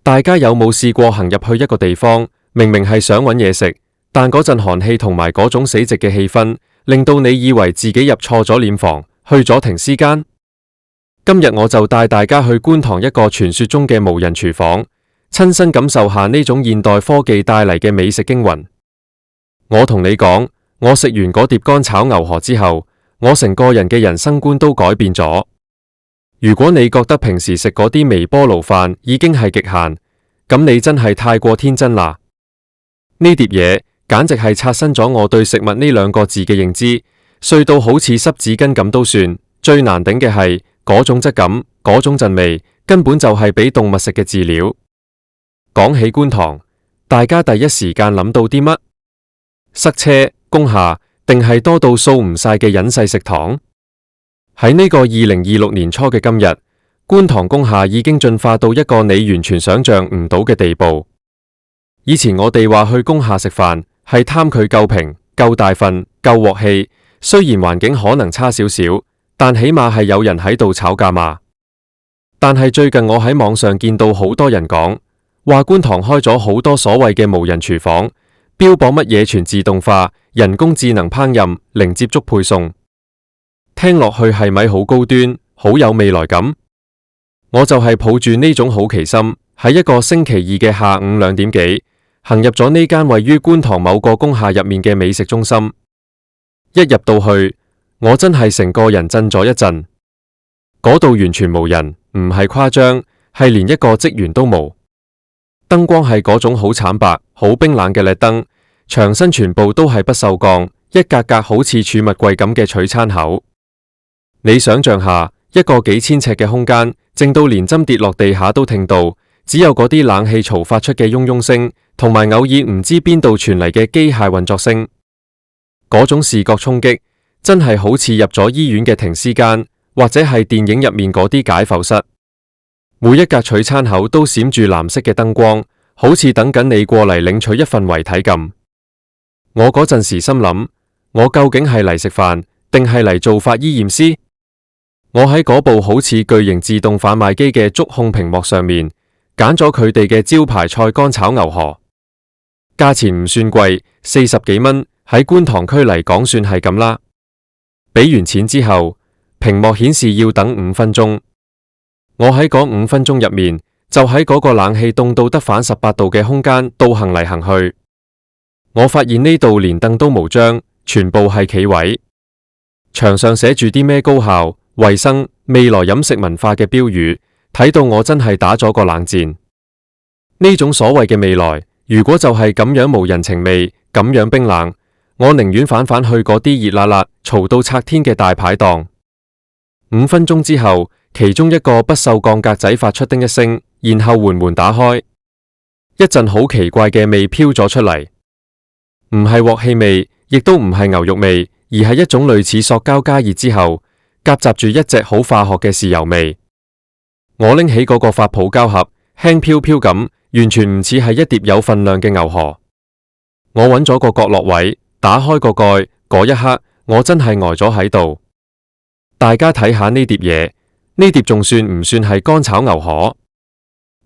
大家有冇試過行入去一個地方，明明係想搵嘢食，但嗰陣寒氣同埋嗰種死寂嘅氣氛，令到你以為自己入錯咗殮房，去咗停屍間？今日我就帶大家去觀塘一個傳說中嘅無人廚房，親身感受下呢種現代科技帶嚟嘅美食驚魂。我同你講，我食完嗰碟乾炒牛河之後，我成個人嘅人生觀都改變咗。如果你覺得平時食嗰啲微波爐飯已經係極限，咁你真係太過天真啦。呢碟嘢簡直係刷新咗我對食物呢兩個字嘅認知，碎到好似濕紙巾咁都算。最難頂嘅係嗰種質感，嗰種陣味，根本就係俾動物食嘅飼料。講起觀塘，大家第一時間諗到啲乜？塞車、工廈，定係多到掃唔晒嘅隱世食堂？喺呢個2026年初嘅今日，觀塘工廈已經進化到一個你完全想象唔到嘅地步。以前我哋話去工廈食飯係貪佢夠平、夠大份、夠鑊氣，雖然環境可能差少少，但起碼係有人喺度炒價嘛。但係最近我喺網上見到好多人講，話觀塘開咗好多所謂嘅無人廚房，標榜乜嘢全自動化、人工智能烹飪、零接觸配送，聽落去係咪好高端、好有未來感？我就係抱住呢種好奇心，喺一個星期二嘅下午2點幾，行入咗呢間位於觀塘某個工廈入面嘅美食中心。一入到去，我真係成個人震咗一震。嗰度完全無人，唔係誇張，係連一個職員都冇。燈光係嗰種好慘白、好冰冷嘅LED燈，牆身全部都係不鏽鋼，一格格好似儲物櫃咁嘅取餐口。你想象下，一個幾千尺嘅空間，靜到連針跌落地下都聽到，只有嗰啲冷氣槽發出嘅嗡嗡聲，同埋偶爾唔知邊度傳嚟嘅機械運作聲。嗰種視覺衝擊，真係好似入咗醫院嘅停屍間，或者係電影入面嗰啲解剖室。每一格取餐口都閃住藍色嘅燈光，好似等緊你過嚟領取一份遺體咁。我嗰陣時心諗，我究竟係嚟食飯，定係嚟做法醫驗師？我喺嗰部好似巨型自動販賣機嘅觸控屏幕上面，揀咗佢哋嘅招牌菜乾炒牛河，價錢唔算貴，40幾蚊，喺觀塘區嚟講算係咁啦。俾完錢之後，屏幕顯示要等5分鐘。我喺嗰5分鐘入面，就喺嗰個冷氣凍到得反18度嘅空間度行嚟行去。我發現呢度連凳都冇張，全部係企位。牆上寫住啲咩高效、衛生、未來飲食文化嘅標語，睇到我真係打咗個冷戰。呢種所謂嘅未來，如果就係咁樣無人情味，咁樣冰冷，我寧願反去嗰啲熱辣辣、嘈到拆天嘅大排檔。5分鐘之後，其中一個不鏽鋼格仔發出叮一聲，然後緩緩打開，一陣好奇怪嘅味飄咗出嚟，唔係鑊氣味，亦都唔係牛肉味，而係一種類似塑膠加熱之後，夾雜住一隻好化學嘅豉油味。我拎起嗰個發泡膠盒，輕飄飄咁，完全唔似係一碟有份量嘅牛河。我揾咗個角落位，打開個蓋，嗰一刻，我真係呆咗喺度。大家睇下呢碟嘢，呢碟仲算唔算係乾炒牛河？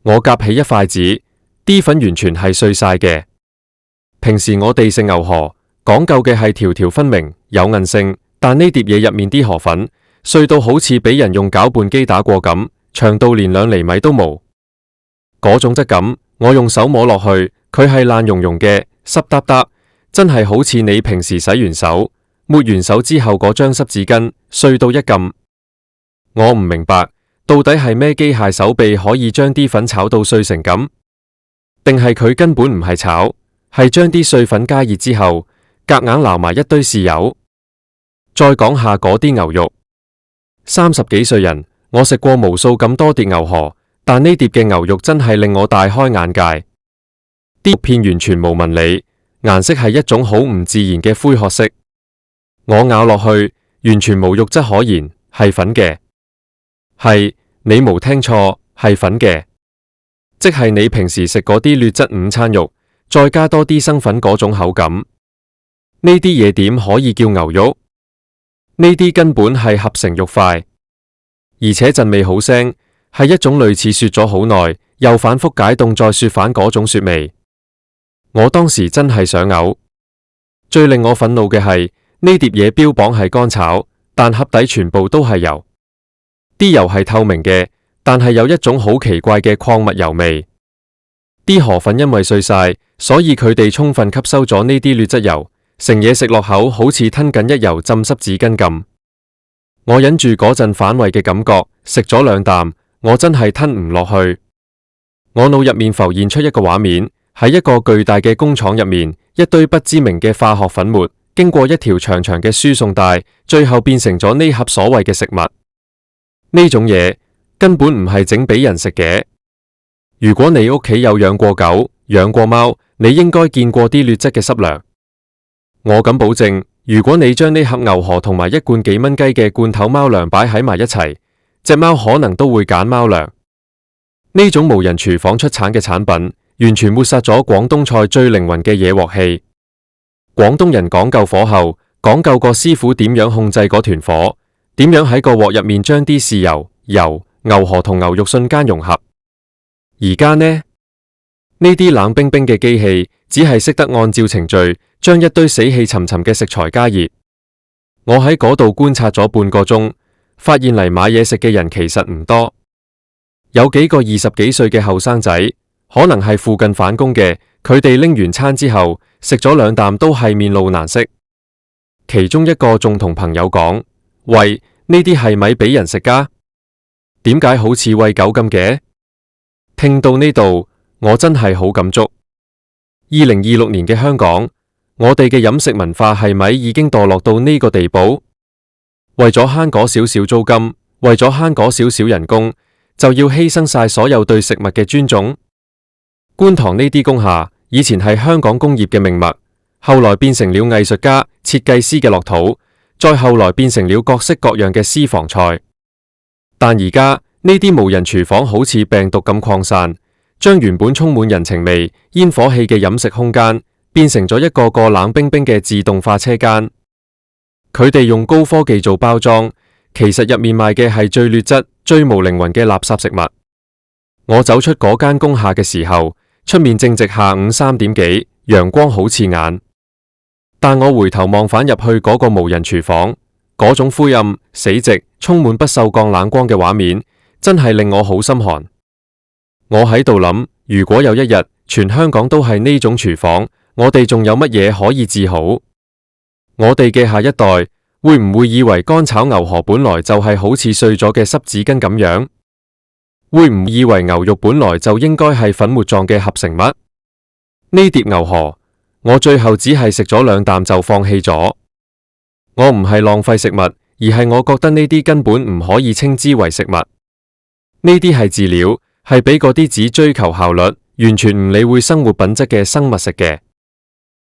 我夾起一筷子，啲粉完全係碎晒嘅。平時我哋食牛河，講究嘅係條條分明，有韌性，但呢碟嘢入面啲河粉，碎到好似俾人用攪拌機打過咁，長到連2厘米都冇。嗰種質感，我用手摸落去，佢係爛溶溶嘅，濕嗒嗒，真係好似你平時洗完手，抹完手之後嗰張濕紙巾，碎到一撳。我唔明白，到底係咩機械手臂可以將啲粉炒到碎成咁？定係佢根本唔係炒，係將啲碎粉加熱之後，夾硬撈埋一堆豉油。再講下嗰啲牛肉，30幾歲人，我食過無數咁多碟牛河，但呢碟嘅牛肉真係令我大開眼界。啲肉片完全冇紋理，顏色係一種好唔自然嘅灰褐色。我咬落去，完全冇肉質可言，係粉嘅。係，你冇聽錯，係粉嘅，即係你平時食嗰啲劣質午餐肉，再加多啲生粉嗰種口感。呢啲嘢點可以叫牛肉？呢啲根本係合成肉塊，而且陣味好腥，係一種類似雪咗好耐，又反覆解凍再說反嗰種雪味。我當時真係想嘔。最令我憤怒嘅係呢碟嘢標榜係乾炒，但盒底全部都係油。啲油係透明嘅，但係有一種好奇怪嘅礦物油味。啲河粉因為碎晒，所以佢哋充分吸收咗呢啲劣質油，成嘢食落口好似吞緊一油浸濕紙巾咁。我忍住嗰陣反胃嘅感覺，食咗2啖，我真係吞唔落去。我腦入面浮現出一個畫面，喺一個巨大嘅工廠入面，一堆不知名嘅化學粉末，經過一條長長嘅輸送帶，最後變成咗呢盒所謂嘅食物。呢種嘢根本唔係整俾人食嘅。如果你屋企有養過狗、養過貓，你應該見過啲劣質嘅濕糧。我敢保證，如果你將呢盒牛河同埋一罐幾蚊雞嘅罐頭貓糧擺喺埋一齊，隻貓可能都會揀貓糧。呢種無人廚房出產嘅產品，完全抹殺咗廣東菜最靈魂嘅野鑊氣。廣東人講究火候，講究個師傅點樣控制嗰團火，點樣喺個鑊入面將啲豉油、油、牛河同牛肉瞬間融合。而家呢啲冷冰冰嘅機器，只係識得按照程序，將一堆死氣沉沉嘅食材加熱。我喺嗰度觀察咗半個鐘，發現嚟買嘢食嘅人其實唔多，有幾個20幾歲嘅後生仔，可能係附近返工嘅，佢哋拎完餐之後，食咗2啖都係面露難色。其中一個仲同朋友講：喂，呢啲係咪俾人食㗎？點解好似餵狗咁嘅？聽到呢度，我真係好感觸。2026年嘅香港，我哋嘅飲食文化係咪已經墮落到呢個地步？為咗慳嗰少少租金，為咗慳嗰少少人工，就要犧牲晒所有對食物嘅尊重？觀塘呢啲工廈以前係香港工業嘅命脈，後來變成了藝術家、設計師嘅樂土，再後來變成了各式各樣嘅私房菜。但而家呢啲無人廚房好似病毒咁擴散，將原本充滿人情味、煙火氣嘅飲食空間，變成咗一個個冷冰冰嘅自動化車間。佢哋用高科技做包裝，其實入面賣嘅係最劣質、最無靈魂嘅垃圾食物。我走出嗰間工廈嘅時候，出面正值下午3點幾，陽光好刺眼。但我回頭望返入去嗰個無人廚房，嗰種灰暗、死寂、充滿不鏽鋼冷光嘅畫面，真係令我好心寒。我喺度諗，如果有一日全香港都係呢種廚房，我哋仲有乜嘢可以自豪？我哋嘅下一代會唔會以為乾炒牛河本來就係好似碎咗嘅濕紙巾咁樣？會唔會以為牛肉本來就應該係粉末狀嘅合成物？呢碟牛河，我最後只係食咗2啖就放棄咗。我唔係浪費食物，而係我覺得呢啲根本唔可以稱之為食物。呢啲係飼料，係俾嗰啲只追求效率，完全唔理會生活品質嘅生物食嘅。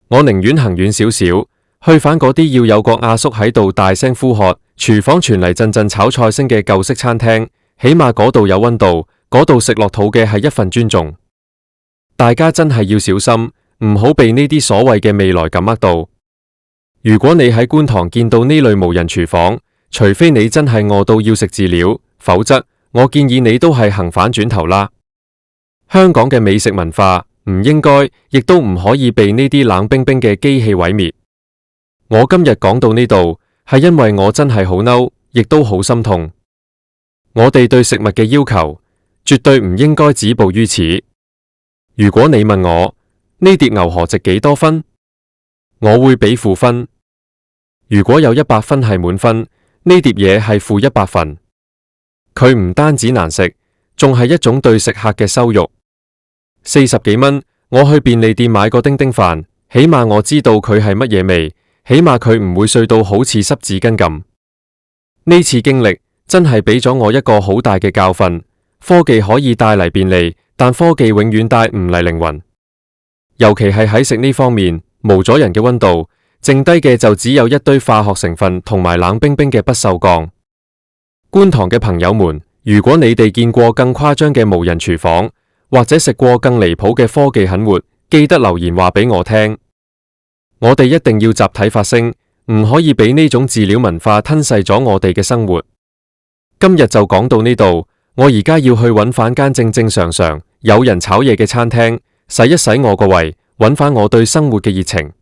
我寧願行遠少少，去返嗰啲要有個阿叔喺度大聲呼喝，廚房傳嚟陣陣炒菜聲嘅舊式餐廳，起碼嗰度有溫度，嗰度食落肚嘅係一份尊重。大家真係要小心，唔好被呢啲所謂嘅未來感呃到。如果你喺觀塘見到呢類無人廚房，除非你真係餓到要食飼料，否則我建議你都係行返轉頭啦。香港嘅美食文化唔應該，亦都唔可以被呢啲冷冰冰嘅機器毀滅。我今日講到呢度，係因為我真係好嬲，亦都好心痛。我哋對食物嘅要求，絕對唔應該止步於此。如果你問我呢碟牛河值幾多分，我會俾負分。如果有100分係滿分，呢碟嘢係負100分。佢唔單止難食，仲係一種對食客嘅羞辱。40幾蚊，我去便利店買個叮叮飯，起碼我知道佢係乜嘢味，起碼佢唔會碎到好似濕紙巾咁。呢次經歷真係俾咗我一個好大嘅教訓。科技可以帶嚟便利，但科技永遠帶唔嚟靈魂。尤其係喺食呢方面，冇咗人嘅溫度，剩低嘅就只有一堆化學成分同埋冷冰冰嘅不鏽鋼。觀塘嘅朋友們，如果你哋見過更誇張嘅無人廚房，或者食過更離譜嘅科技狠活，記得留言話俾我聽。我哋一定要集體發聲，唔可以俾呢種飼料文化吞噬咗我哋嘅生活。今日就講到呢度，我而家要去揾返間正正常常有人炒嘢嘅餐廳，洗一洗我個胃，揾返我對生活嘅熱情。